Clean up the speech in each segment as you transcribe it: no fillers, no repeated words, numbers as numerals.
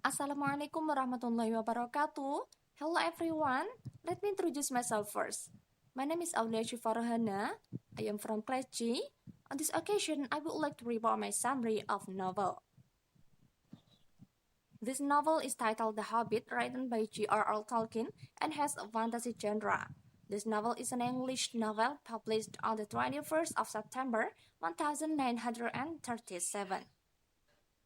Assalamualaikum warahmatullahi wabarakatuh. Hello everyone. Let me introduce myself first. My name is Awliya Rohana. I am from class G. On this occasion, I would like to report my summary of novel. This novel is titled The Hobbit, written by J.R.R. Tolkien, and has a fantasy genre. This novel is an English novel published on the 21st of September 1937.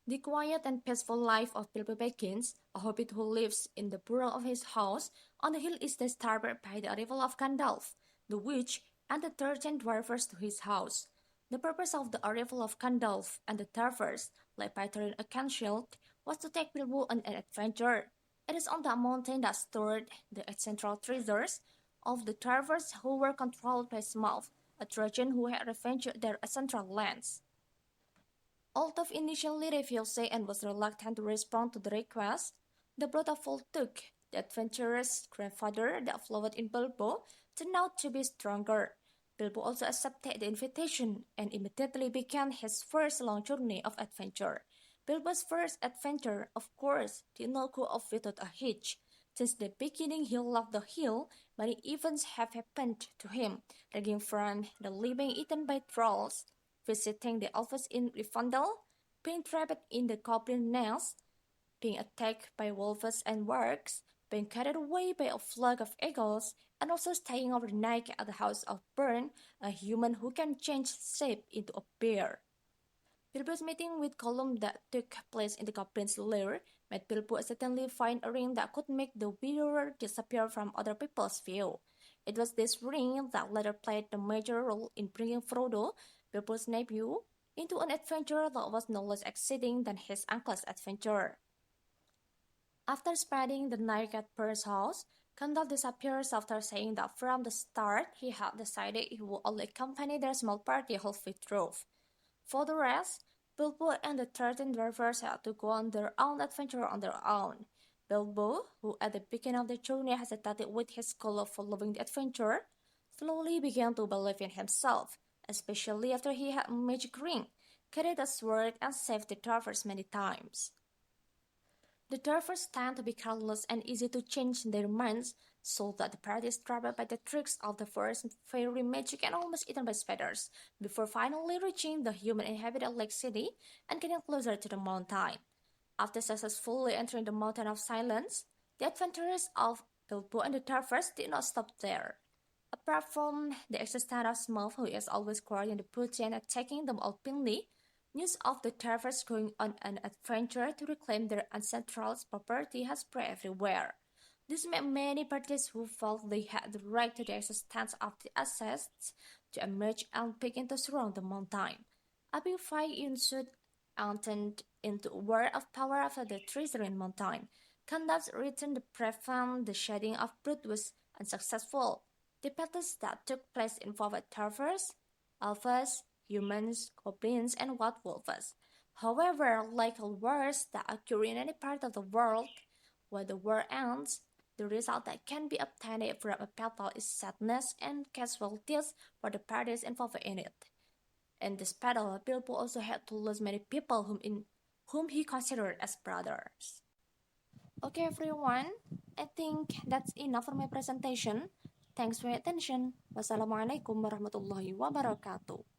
The quiet and peaceful life of Bilbo Baggins, a hobbit who lives in the burrow of his house on the hill, is disturbed by the arrival of Gandalf, the witch, and the 13 dwarfs to his house. The purpose of the arrival of Gandalf and the dwarfs, like Peter a Shield, was to take Bilbo on an adventure. It is on that mountain that stored the central treasures of the dwarfs who were controlled by Smaug, a Trojan who had revenged their ancestral lands. Although initially refused and was reluctant to respond to the request, the blood of took the adventurous grandfather that flowed in Bilbo turned out to be stronger. Bilbo also accepted the invitation and immediately began his first long journey of adventure. Bilbo's first adventure, of course, did not go off without a hitch. Since the beginning he loved the hill, many events have happened to him, ranging from the being eaten by trolls, visiting the elves in Rivendell, being trapped in the goblin nest, being attacked by wolves and wargs, being carried away by a flock of eagles, and also staying overnight at the house of Bern, a human who can change shape into a bear. Bilbo's meeting with Gollum that took place in the goblin's lair made Bilbo accidentally find a ring that could make the widower disappear from other people's view. It was this ring that later played the major role in bringing Frodo, Bilbo's nephew, into an adventure that was no less exciting than his uncle's adventure. After spending the night at Bern's house, Gandalf disappears after saying that from the start he had decided he would only accompany their small party halfway through. For the rest, Bilbo and the 13 dwarfs had to go on their own adventure on their own. Bilbo, who at the beginning of the journey hesitated with his goal of following the adventure, slowly began to believe in himself, especially after he had a magic ring, carried a sword, and saved the dwarfs many times. The dwarfs tend to be careless and easy to change their minds, so that the party is trapped by the tricks of the first fairy magic and almost eaten by spiders, before finally reaching the human-inhabited lake city and getting closer to the mountain. After successfully entering the Mountain of Silence, the adventures of Bilbo and the dwarfs did not stop there. Apart from the existence of Smaug, who is always guarding the booty and attacking them openly, news of the dwarfs going on an adventure to reclaim their ancestral property has spread everywhere. This made many parties who felt they had the right to the existence of the assets to emerge and begin to surround the mountain. A big fight ensued and turned into a war of power after the treasure in mountain. Gandalf's return to prevent the shedding of blood was unsuccessful. The battles that took place involved dwarfs, elves, humans, goblins, and wild wolves. However, like all wars that occur in any part of the world, when the war ends, the result that can be obtained from a battle is sadness and casualties for the parties involved in it. In this battle, Bilbo also had to lose many people whom he considered as brothers. Okay everyone, I think that's enough for my presentation. Thanks for your attention. Wassalamualaikum warahmatullahi wabarakatuh.